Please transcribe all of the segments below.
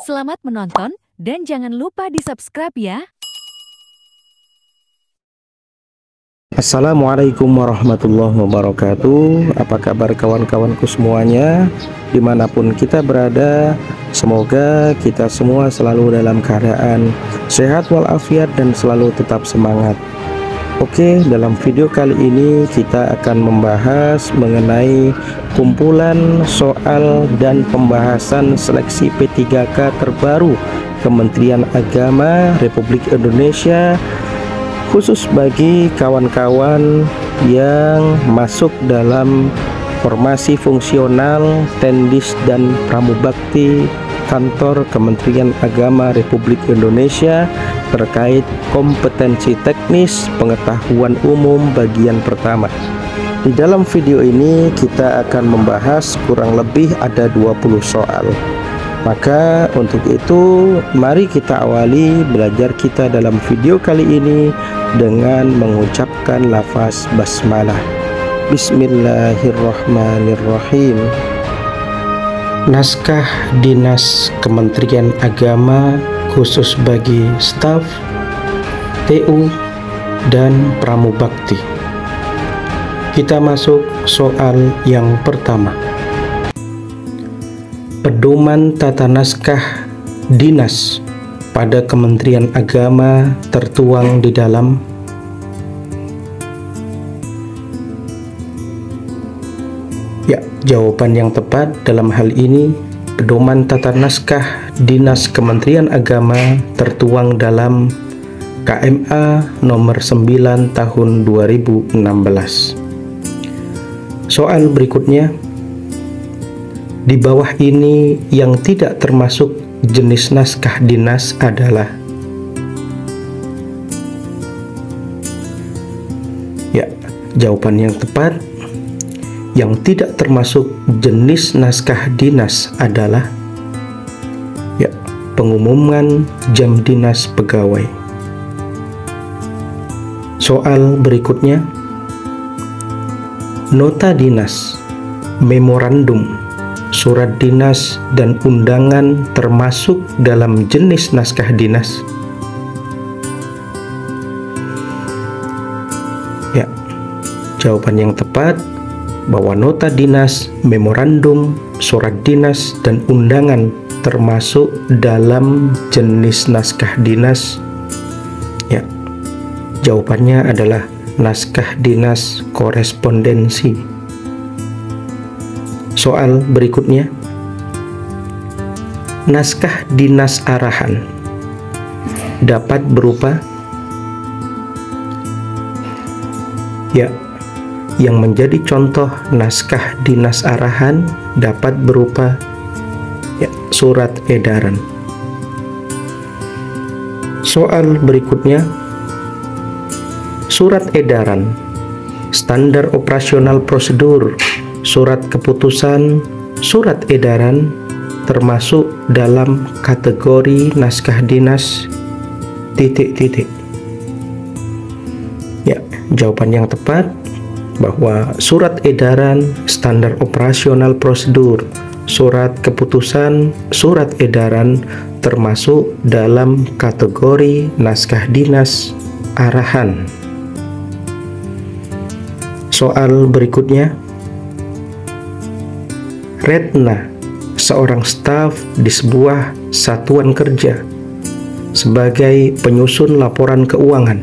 Selamat menonton dan jangan lupa di-subscribe ya. Assalamualaikum warahmatullahi wabarakatuh. Apa kabar kawan-kawanku semuanya, dimanapun kita berada? Semoga kita semua selalu dalam keadaan sehat walafiat dan selalu tetap semangat. Oke, dalam video kali ini kita akan membahas mengenai kumpulan soal dan pembahasan seleksi P3K terbaru Kementerian Agama Republik Indonesia, khusus bagi kawan-kawan yang masuk dalam formasi fungsional Tendis dan Pramubakti Kantor Kementerian Agama Republik Indonesia terkait kompetensi teknis pengetahuan umum bagian pertama. Di dalam video ini kita akan membahas kurang lebih ada 20 soal. Maka untuk itu mari kita awali belajar kita dalam video kali ini dengan mengucapkan lafaz basmalah. Bismillahirrahmanirrahim. Naskah Dinas Kementerian Agama khusus bagi staf TU dan Pramubakti. Kita masuk soal yang pertama. Pedoman tata naskah dinas pada Kementerian Agama tertuang di dalam jawaban yang tepat dalam hal ini, pedoman tata naskah Dinas Kementerian Agama tertuang dalam KMA nomor 9 tahun 2016. Soal berikutnya, di bawah ini yang tidak termasuk jenis naskah dinas adalah jawaban yang tepat, yang tidak termasuk jenis naskah dinas adalah pengumuman jam dinas pegawai. Soal berikutnya, nota dinas, memorandum, surat dinas, dan undangan termasuk dalam jenis naskah dinas? Jawaban yang tepat bahwa nota dinas, memorandum, surat dinas, dan undangan termasuk dalam jenis naskah dinas. Jawabannya adalah naskah dinas korespondensi. Soal berikutnya, naskah dinas arahan dapat berupa yang menjadi contoh naskah dinas arahan dapat berupa surat edaran. Soal berikutnya, surat edaran, standar operasional prosedur, surat keputusan, surat edaran termasuk dalam kategori naskah dinas ... Jawaban yang tepat bahwa surat edaran, standar operasional prosedur, surat keputusan, surat edaran termasuk dalam kategori naskah dinas arahan. Soal berikutnya, Retna, seorang staf di sebuah satuan kerja, sebagai penyusun laporan keuangan.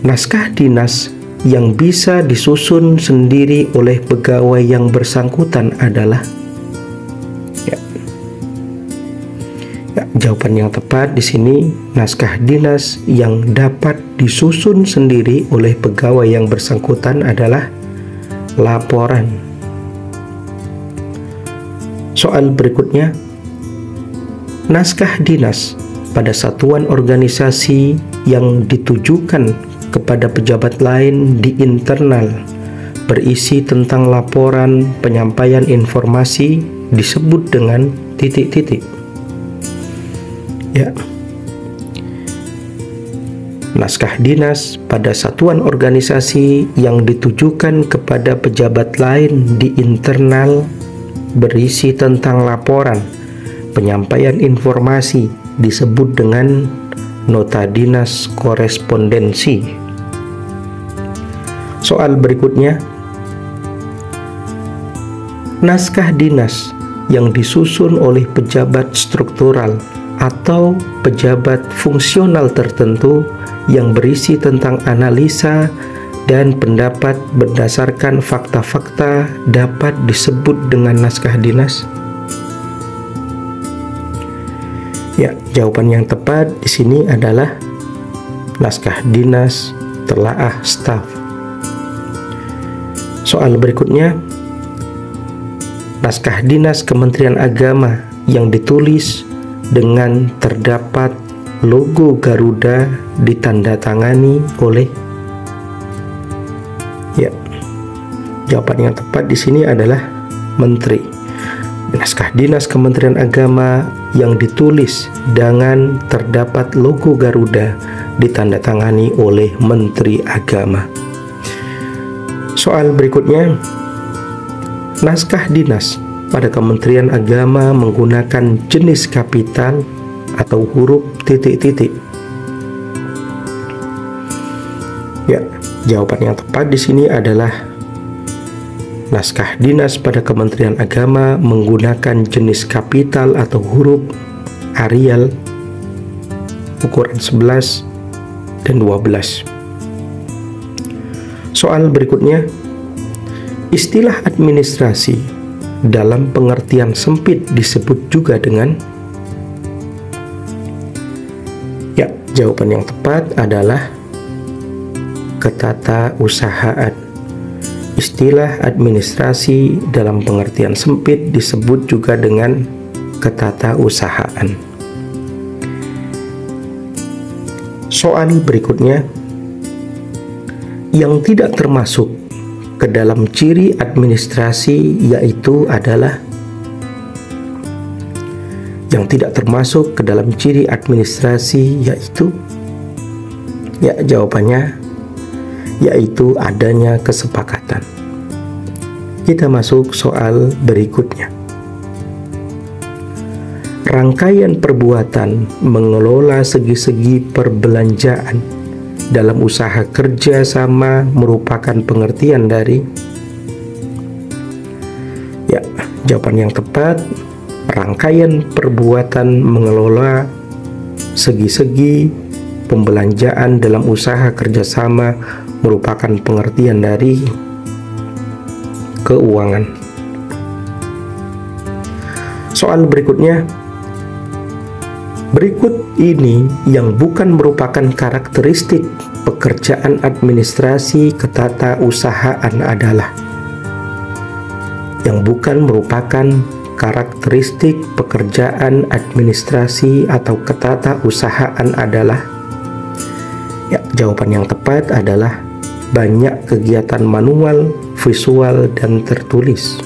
Naskah dinas yang bisa disusun sendiri oleh pegawai yang bersangkutan adalah jawaban yang tepat di sini, naskah dinas yang dapat disusun sendiri oleh pegawai yang bersangkutan adalah laporan. Soal berikutnya, naskah dinas pada satuan organisasi yang ditujukan kepada pejabat lain di internal berisi tentang laporan penyampaian informasi disebut dengan ... naskah dinas pada satuan organisasi yang ditujukan kepada pejabat lain di internal berisi tentang laporan, penyampaian informasi disebut dengan nota dinas korespondensi. Soal berikutnya, naskah dinas yang disusun oleh pejabat struktural atau pejabat fungsional tertentu yang berisi tentang analisa dan pendapat berdasarkan fakta-fakta dapat disebut dengan naskah dinas? Ya, jawaban yang tepat di sini adalah naskah dinas telaah staf. Soal berikutnya, naskah dinas Kementerian Agama yang ditulis dengan terdapat logo Garuda ditandatangani oleh, ya, jawaban yang tepat di sini adalah menteri. Naskah dinas Kementerian Agama yang ditulis dengan terdapat logo Garuda ditandatangani oleh Menteri Agama. Soal berikutnya, naskah dinas pada Kementerian Agama menggunakan jenis kapital atau huruf titik-titik. Ya, jawaban yang tepat di sini adalah naskah dinas pada Kementerian Agama menggunakan jenis kapital atau huruf Arial ukuran 11 dan 12. Soal berikutnya, istilah administrasi dalam pengertian sempit disebut juga dengan, ya, jawaban yang tepat adalah ketatausahaan. Istilah administrasi dalam pengertian sempit disebut juga dengan ketatausahaan. Soal berikutnya, yang tidak termasuk ke dalam ciri administrasi yaitu adalah, yang tidak termasuk ke dalam ciri administrasi yaitu, ya, jawabannya yaitu adanya kesepakatan. Kita masuk soal berikutnya. Rangkaian perbuatan mengelola segi-segi perbelanjaan dalam usaha kerja sama merupakan pengertian dari, ya, jawaban yang tepat, rangkaian perbuatan mengelola segi-segi pembelanjaan dalam usaha kerjasama merupakan pengertian dari keuangan. Soal berikutnya, berikut ini yang bukan merupakan karakteristik pekerjaan administrasi ketatausahaan adalah, yang bukan merupakan karakteristik pekerjaan administrasi atau ketatausahaan adalah, ya, jawaban yang tepat adalah banyak kegiatan manual, visual, dan tertulis.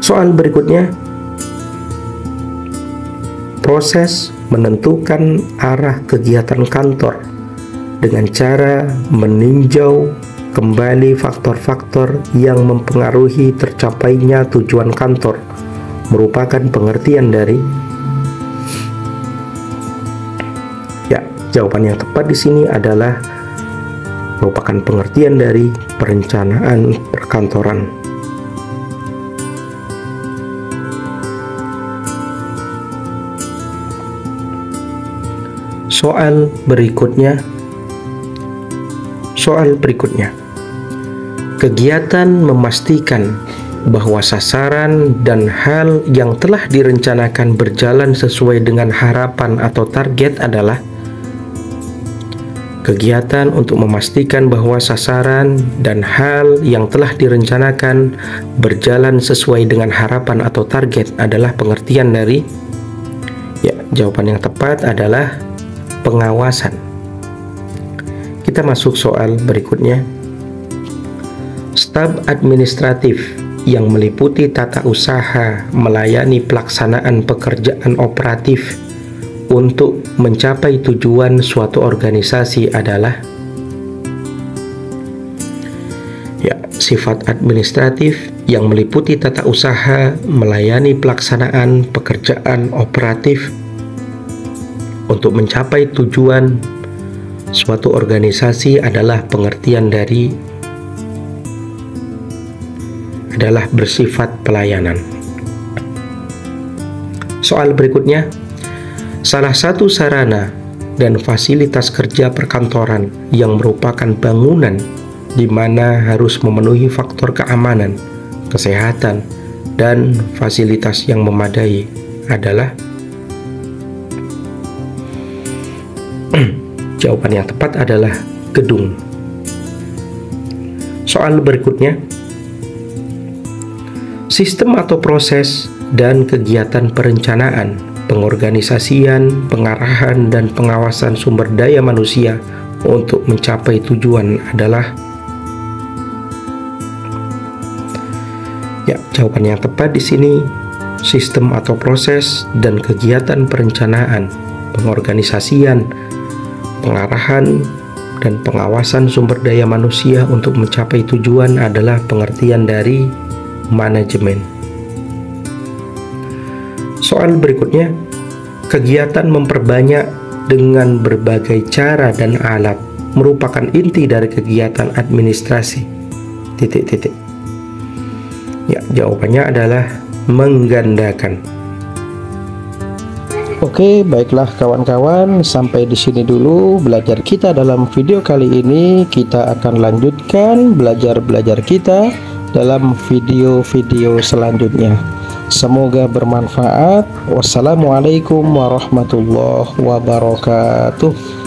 Soal berikutnya, proses menentukan arah kegiatan kantor dengan cara meninjau kembali faktor-faktor yang mempengaruhi tercapainya tujuan kantor merupakan pengertian dari, ya, jawaban yang tepat di sini adalah merupakan pengertian dari perencanaan perkantoran. Soal berikutnya, kegiatan memastikan bahwa sasaran dan hal yang telah direncanakan berjalan sesuai dengan harapan atau target adalah, kegiatan untuk memastikan bahwa sasaran dan hal yang telah direncanakan berjalan sesuai dengan harapan atau target adalah pengertian dari, ya, jawaban yang tepat adalah pengawasan. Kita masuk soal berikutnya. Staf administratif yang meliputi tata usaha melayani pelaksanaan pekerjaan operatif untuk mencapai tujuan suatu organisasi adalah sifat administratif yang meliputi tata usaha, melayani pelaksanaan pekerjaan operatif. Untuk mencapai tujuan suatu organisasi adalah pengertian dari adalah bersifat pelayanan. Soal berikutnya, salah satu sarana dan fasilitas kerja perkantoran yang merupakan bangunan di mana harus memenuhi faktor keamanan, kesehatan, dan fasilitas yang memadai adalah jawaban yang tepat adalah gedung. Soal berikutnya, sistem atau proses dan kegiatan perencanaan, pengorganisasian, pengarahan, dan pengawasan sumber daya manusia untuk mencapai tujuan adalah jawaban yang tepat di sini sistem atau proses dan kegiatan perencanaan, pengorganisasian, pengarahan, dan pengawasan sumber daya manusia untuk mencapai tujuan adalah pengertian dari manajemen. Soal berikutnya, kegiatan memperbanyak dengan berbagai cara dan alat merupakan inti dari kegiatan administrasi. Jawabannya adalah menggandakan. Oke, baiklah kawan-kawan, sampai di sini dulu belajar kita dalam video kali ini. Kita akan lanjutkan belajar kita dalam video-video selanjutnya. Semoga bermanfaat. Wassalamualaikum warahmatullahi wabarakatuh.